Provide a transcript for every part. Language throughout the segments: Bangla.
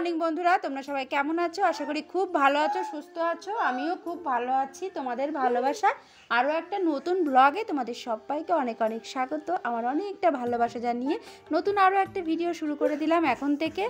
মর্নিং বন্ধুরা, তোমরা সবাই কেমন আছো? আশা করি খুব ভালো আছো, সুস্থ আছো। আমিও খুব ভালো আছি। তোমাদের ভালোবাসা আরও একটা নতুন ব্লগে তোমাদের সবাইকে অনেক অনেক স্বাগত। আমার অনেকটা ভালোবাসা জানিয়ে নতুন আরও একটা ভিডিও শুরু করে দিলাম এখন থেকে।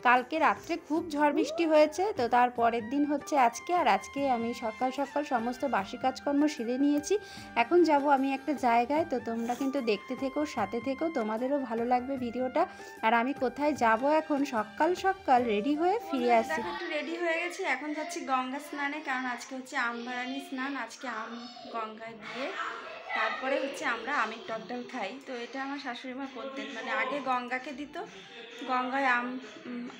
কালকে রাত্রে খুব ঝড় বৃষ্টি হয়েছে, তো তার পরের দিন হচ্ছে আজকে। আর আজকে আমি সকাল সকাল সমস্ত বাসি কাজকর্ম সেরে নিয়েছি। এখন যাব আমি একটা জায়গায়, তো তোমরা কিন্তু দেখতে থেকো, সাথে থেকো, তোমাদেরও ভালো লাগবে ভিডিওটা। আর আমি কোথায় যাব এখন সকাল সকাল রেডি হয়ে ফিরে আসছি। একটু রেডি হয়ে গেছি, এখন যাচ্ছি গঙ্গা স্নানে, কারণ আজকে হচ্ছে আমবারানি স্নান। আজকে আম গঙ্গায় দিয়ে তারপরে হচ্ছে আমরা আমের টক ডাল খাই। তো এটা আমার শাশুড়ি মা করতেন, মানে আগে গঙ্গাকে দিত, গঙ্গায়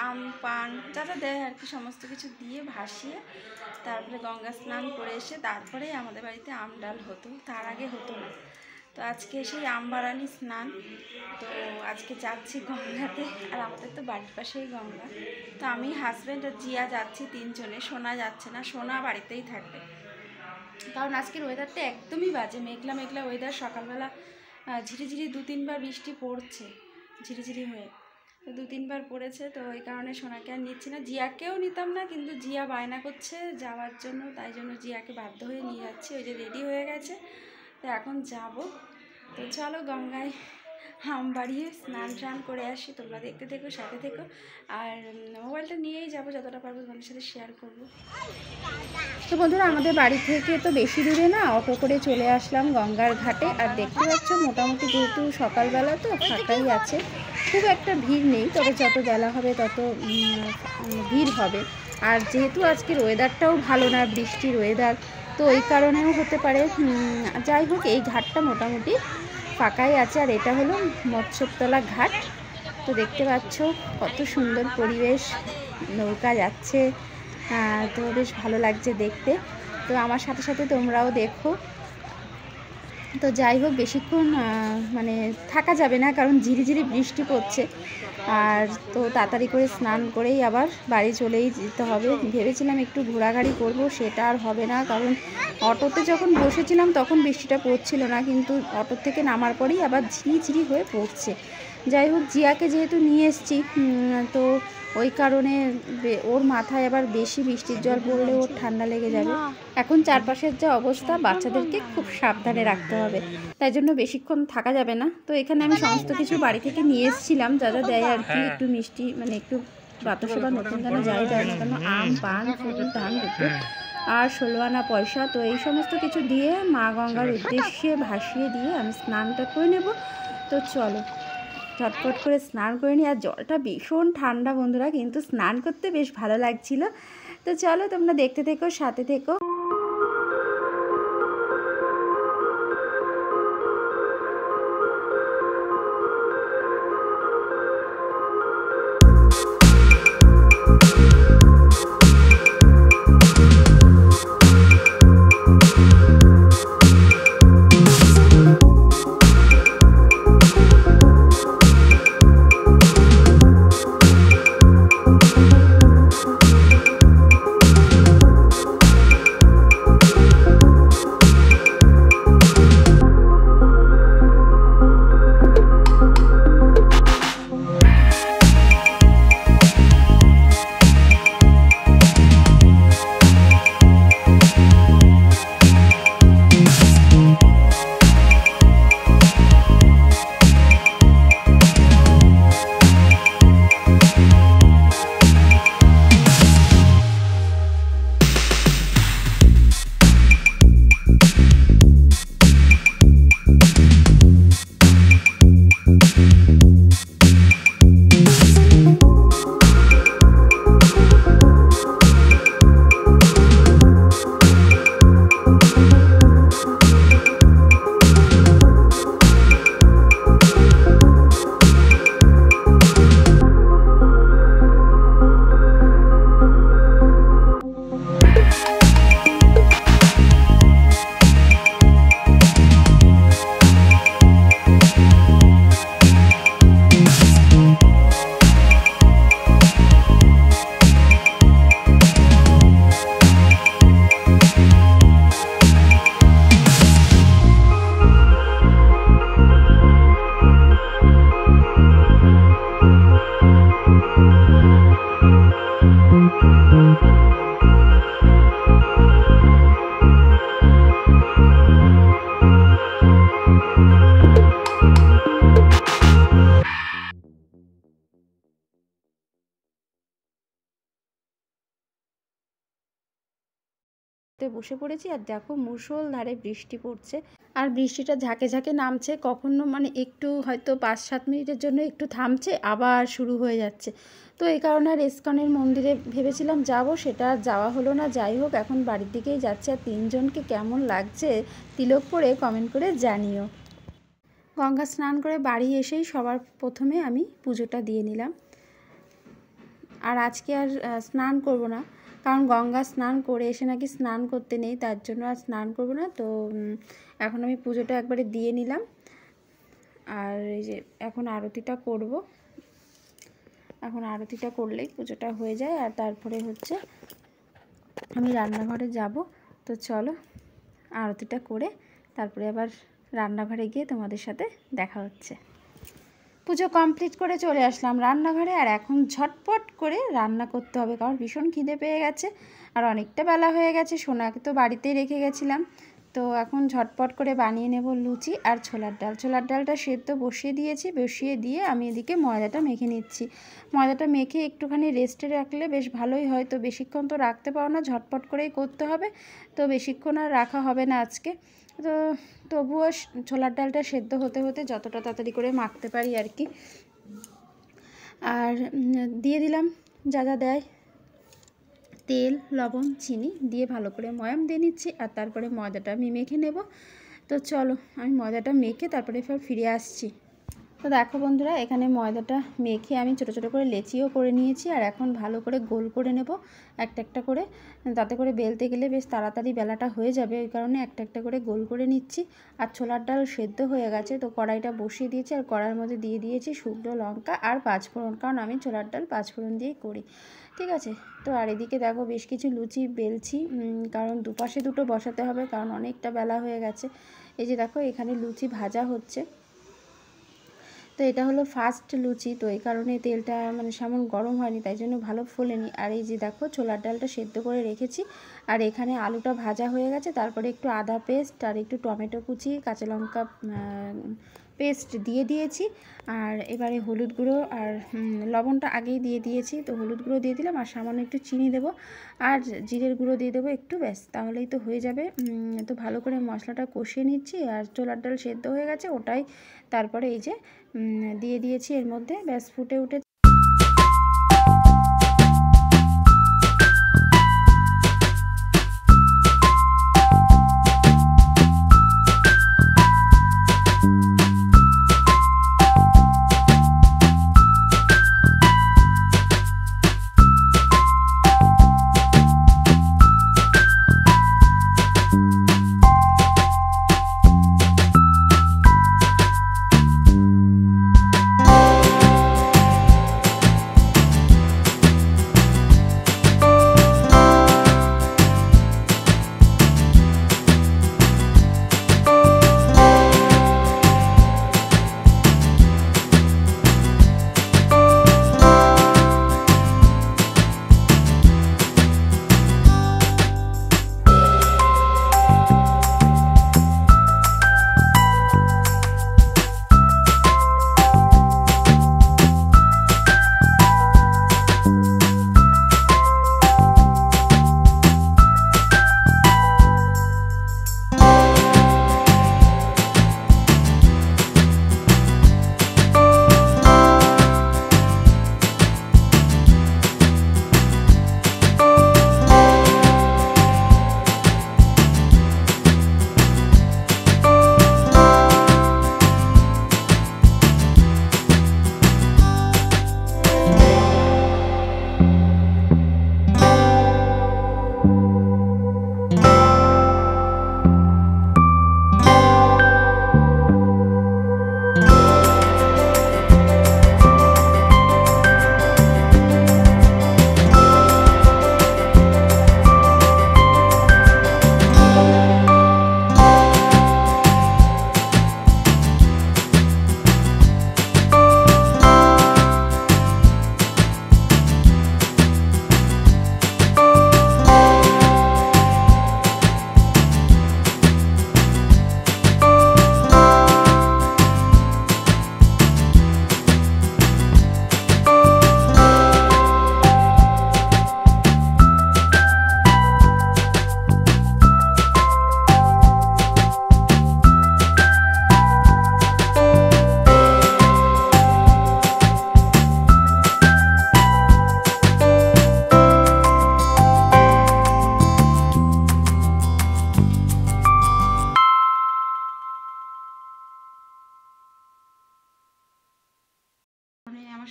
আম পান যা যা দেয় আর কি সমস্ত কিছু দিয়ে ভাসিয়ে তারপরে গঙ্গা স্নান করে এসে তারপরেই আমাদের বাড়িতে আম ডাল হতো, তার আগে হতো না। তো আজকে সেই আমবারানি স্নান, তো আজকে যাচ্ছি গঙ্গাতে। আর আমাদের তো বাড়ির পাশেই গঙ্গা। তো আমি, হাজব্যান্ড আর জিয়া যাচ্ছি তিনজনে। সোনা যাচ্ছে না, সোনা বাড়িতেই থাকবে, কারণ আজকের ওয়েদারটা একদমই বাজে, মেঘলা মেঘলা ওয়েদার। সকালবেলা ঝিরিঝিরি 2-3 বার বৃষ্টি পড়ছে, ঝিরিঝিরি হয়ে 2-3 বার পড়েছে। তো ওই কারণে সোনাকে আর নিচ্ছি না, জিয়াকেও নিতাম না, কিন্তু জিয়া বায়না করছে যাওয়ার জন্য, তাই জন্য জিয়াকে বাধ্য হয়ে নিয়ে যাচ্ছি। ওই যে রেডি হয়ে গেছে, তো এখন যাব। তো চলো গঙ্গায় আম বাড়িয়ে স্নান টান করে আসি। তোমরা দেখতে থেকো, সাথে থেকো। আর মোবাইলটা নিয়েই যাবো, যতটা পারবো তোমাদের সাথে শেয়ার করবো। তো বন্ধুরা, আমাদের বাড়ি থেকে তো বেশি দূরে না, অটো করে চলে আসলাম গঙ্গার ঘাটে। আর দেখতে পাচ্ছ মোটামুটি যেহেতু সকালবেলা তো ফাঁকাই আছে, খুব একটা ভিড় নেই, তবে যত বেলা হবে তত ভিড় হবে। আর যেহেতু আজকের ওয়েদারটাও ভালো না, বৃষ্টির ওয়েদার, তো ওই কারণেও হতে পারে। যাই হোক, এই ঘাটটা মোটামুটি ফাঁকাই আছে। আর এটা হলো মৎস্যতলা ঘাট। তো দেখতে পাচ্ছ কত সুন্দর পরিবেশ, নৌকা যাচ্ছে, তো বেশ ভালো লাগছে দেখতে। তো আমার সাথে সাথে তোমরাও দেখো। তো যাই হোক, বেশিক্ষণ মানে থাকা যাবে না, কারণ ঝিরিঝিরি বৃষ্টি পড়ছে। আর তো তাড়াতাড়ি করে স্নান করেই আবার বাড়ি চলেই যেতে হবে। ভেবেছিলাম একটু ঘোরাঘুরি করব, সেটা আর হবে না, কারণ অটোতে যখন বসেছিলাম তখন বৃষ্টিটা পড়ছিল না, কিন্তু অটো থেকে নামার পরেই আবার ঝিরিঝিরি হয়ে পড়ছে। যাই হোক, জিয়াকে যেহেতু নিয়ে এসেছি, তো ওই কারণে ওর মাথায় আবার বেশি বৃষ্টির জল পড়লে ওর ঠান্ডা লেগে যাবে। এখন চারপাশের যা অবস্থা, বাচ্চাদেরকে খুব সাবধানে রাখতে হবে, তাই জন্য বেশিক্ষণ থাকা যাবে না। তো এখানে আমি সমস্ত কিছু বাড়ি থেকে নিয়ে এসেছিলাম, যা যা দেয় আর কি, একটু মিষ্টি, মানে একটু বাতাসা নতুন দানা যাই দেয় না কেন, আম পান ফুল ধান দুটো আর 16 আনা পয়সা। তো এই সমস্ত কিছু দিয়ে মা গঙ্গার উদ্দেশ্যে ভাসিয়ে দিয়ে আমি স্নানটা করে নেব। তো চলো ঝটপট করে স্নান করে নিই। আর জলটা ভীষণ ঠান্ডা বন্ধুরা, কিন্তু স্নান করতে বেশ ভালো লাগছিল। তো চলো তোমরা দেখতে থেকো, সাথে থেকো। বসে পড়েছি। আর দেখো মুষলধারে বৃষ্টি পড়ছে, আর বৃষ্টিটা ঝাঁকে ঝাঁকে নামছে, কখনো মানে একটু হয়তো 5-7 মিনিটের জন্য একটু থামছে, আবার শুরু হয়ে যাচ্ছে। তো এই কারণে আর ইস্কনের মন্দিরে ভেবেছিলাম যাব, সেটা আর যাওয়া হলো না। যাই হোক, এখন বাড়ির দিকেই যাচ্ছে। আর তিনজনকে কেমন লাগছে তিলক পরে কমেন্ট করে জানিও। গঙ্গা স্নান করে বাড়ি এসেই সবার প্রথমে আমি পুজোটা দিয়ে নিলাম। আর আজকে আর স্নান করব না, কারণ গঙ্গা স্নান করে এসে নাকি স্নান করতে নেই, তার জন্য আর স্নান করব না। তো এখন আমি পুজোটা একবারে দিয়ে নিলাম। আর এই যে এখন আরতিটা করব, এখন আরতিটা করলেই পুজোটা হয়ে যায়। আর তারপরে হচ্ছে আমি রান্নাঘরে যাব। তো চলো আরতিটা করে তারপরে আবার রান্নাঘরে গিয়ে তোমাদের সাথে দেখা হচ্ছে। পুজো কমপ্লিট করে চলে আসলাম রান্নাঘরে। আর এখন ঝটপট করে রান্না করতে হবে, কারণ ভীষণ খিদে পেয়ে গেছে আর অনেকটা বেলা হয়ে গেছে। সোনাকে তো বাড়িতেই রেখে গেছিলাম। তো এখন ঝটপট করে বানিয়ে নেব লুচি আর ছোলার ডাল। ছোলার ডালটা সেদ্ধ বসিয়ে দিয়েছি, বসিয়ে দিয়ে আমি এদিকে ময়দাটা মেখে নিচ্ছি। ময়দাটা মেখে একটুখানি রেস্টে রাখলে বেশ ভালোই হয়। তো বেশিক্ষণ তো রাখতে পারো না, ঝটপট করেই করতে হবে। তো বেশিক্ষণ আর রাখা হবে না আজকে। তো তবুও ছোলার ডালটা সেদ্ধ হতে হতে যতটা তাড়াতাড়ি করে মাখতে পারি আর কি। আর দিয়ে দিলাম যা যা দেয়, তেল, লবণ, চিনি দিয়ে ভালো করে ময়াম দিয়ে নিচ্ছি। আর তারপরে ময়দাটা আমি মেখে নেব। তো চলো আমি ময়দাটা মেখে তারপরে ফিরে আসছি। তো দেখো বন্ধুরা, এখানে ময়দাটা মেখে আমি ছোটো ছোটো করে লেচিও করে নিয়েছি। আর এখন ভালো করে গোল করে নেব একটা একটা করে, তাতে করে বেলতে গেলে বেশ তাড়াতাড়ি বেলাটা হয়ে যাবে। ওই কারণে একটা একটা করে গোল করে নিচ্ছি। আর ছোলার ডাল সেদ্ধ হয়ে গেছে, তো কড়াইটা বসিয়ে দিয়েছি। আর কড়াইয়ের মধ্যে দিয়ে দিয়েছি শুকনো লঙ্কা আর 5 ফোড়ন, কারণ আমি ছোলার ডাল 5 ফোড়ন দিয়েই করি। ঠিক আছে। তো আর এদিকে দেখো বেশ কিছু লুচি বেলছি, কারণ দুপাশে দুটো বসাতে হবে, কারণ অনেকটা বেলা হয়ে গেছে। এই যে দেখো এখানে লুচি ভাজা হচ্ছে। তো এটা হলো ফার্স্ট লুচি, তো এই কারণে তেলটা মানে সেমন গরম হয়নি, তাই জন্য ভালো ফোলেনি। আর এই যে দেখো ছোলার ডালটা সেদ্ধ করে রেখেছি। আর এখানে আলুটা ভাজা হয়ে গেছে, তারপরে একটু আদা পেস্ট আর একটু টমেটো কুচি, কাঁচা লঙ্কা পেস্ট দিয়ে দিয়েছি। আর এবারে হলুদ গুঁড়ো আর লবণটা আগেই দিয়ে দিয়েছি, তো হলুদ গুঁড়ো দিয়ে দিলাম। আর সামান্য একটু চিনি দেবো আর জিরের গুঁড়ো দিয়ে দেবো একটু, ব্যাস তাহলেই তো হয়ে যাবে। তো ভালো করে মশলাটা কষিয়ে নিচ্ছি। আর ছোলার ডাল সেদ্ধ হয়ে গেছে ওটাই তারপরে এই যে দিয়ে দিয়েছি এর মধ্যে, ব্যাস ফুটে উঠে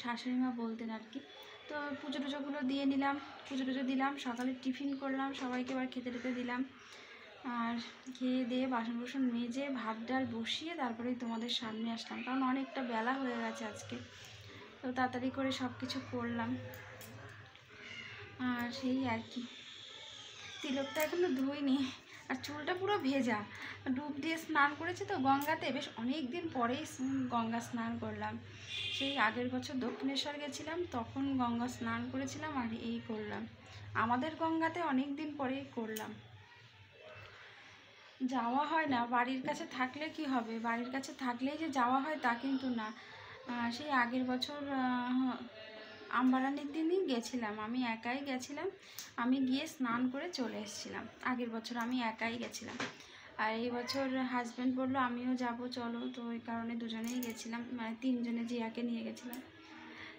শাশুড়ি মা বলতেন আর কি। তো পুজো টুজোগুলো দিয়ে নিলাম, পুজো টুজো দিলাম, সকালে টিফিন করলাম, সবাইকে এবার খেতে টেতে দিলাম। আর খেয়ে দিয়ে বাসন কুসন মেজে ভাত ডাল বসিয়ে তারপরেই তোমাদের সামনে আসলাম, কারণ অনেকটা বেলা হয়ে গেছে আজকে। তো তাড়াতাড়ি করে সব কিছু করলাম। আর সেই আর কি, তিলকটা এখনও ধুইনি, আর চুলটা পুরো ভেজা, ডুব দিয়ে স্নান করেছি তো গঙ্গাতে, বেশ অনেক দিন পরেই গঙ্গা স্নান করলাম। সেই আগের বছর দক্ষিণেশ্বর গেছিলাম, তখন গঙ্গা স্নান করেছিলাম, আর এই করলাম আমাদের গঙ্গাতে অনেক দিন পরেই করলাম। যাওয়া হয় না, বাড়ির কাছে থাকলে কি হবে, বাড়ির কাছে থাকলেই যে যাওয়া হয় তা কিন্তু না। সেই আগের বছর আমবাড়ানির দিনই গেছিলাম, আমি একাই গেছিলাম, আমি গিয়ে স্নান করে চলে এসেছিলাম। আগের বছর আমি একাই গেছিলাম, আর এই বছর হাজব্যান্ড বললো আমিও যাব চলো, তো ওই কারণে দুজনেই গেছিলাম, মানে তিনজনে জিয়াকে নিয়ে গেছিলাম।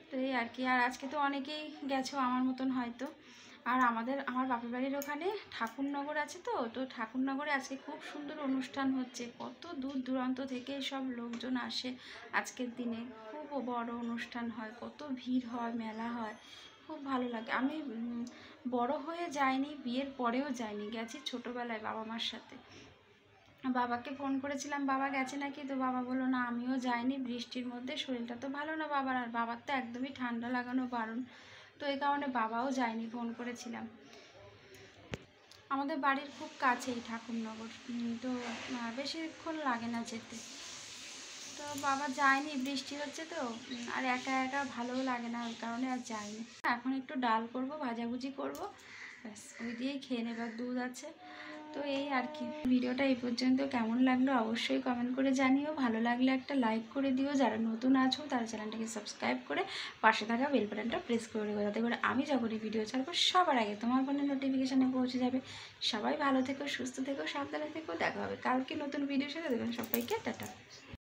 তো এই আর কি। আর আজকে তো অনেকেই গেছো আমার মতন হয়তো। আর আমার বাপের বাড়ির ওখানে ঠাকুরনগর আছে, তো ঠাকুরনগরে আজকে খুব সুন্দর অনুষ্ঠান হচ্ছে, কত দূর দূরান্ত থেকে সব লোকজন আসে আজকের দিনে, খুব বড় অনুষ্ঠান হয়, কত ভিড় হয়, মেলা হয়, খুব ভালো লাগে। আমি বড় হয়ে যাইনি, বিয়ের পরেও যাইনি, গেছি ছোটোবেলায় বাবা মার সাথে। বাবাকে ফোন করেছিলাম বাবা গেছে নাকি, তো বাবা বললো না আমিও যাইনি, বৃষ্টির মধ্যে শরীরটা তো ভালো না বাবার, আর বাবার তো একদমই ঠান্ডা লাগানো বারণ, তো এই কারণে বাবাও যায়নি, ফোন করেছিলাম। আমাদের বাড়ির খুব কাছেই ঠাকুরনগর, তো বেশিক্ষণ লাগে না যেতে, তো বাবা যায়নি, বৃষ্টি হচ্ছে তো, আর একা একা ভালোও লাগে না, ওই কারণে আর যায়নি। এখন একটু ডাল করব, ভাজাভুজি করব, ব্যাস ওই দিয়েই খেয়ে নেবার, দুধ আছে। তো এই আর কি, ভিডিওটা এই পর্যন্ত কেমন লাগলো অবশ্যই কমেন্ট করে জানিও, ভালো লাগলে একটা লাইক করে দিও, যারা নতুন আছো তারা চ্যানেলটাকে সাবস্ক্রাইব করে পাশে থাকা বেল বাটনটা প্রেস করে দেবো, যাতে করে আমি যখনই ভিডিও ছাড়বো সবার আগে তোমার ফোনে নোটিফিকেশানে পৌঁছে যাবে। সবাই ভালো থেকো, সুস্থ থেকো, সাবধানে থেকো, দেখা হবে কালকে নতুন ভিডিওর সাথে। দেখবেন সবাইকে টাটা।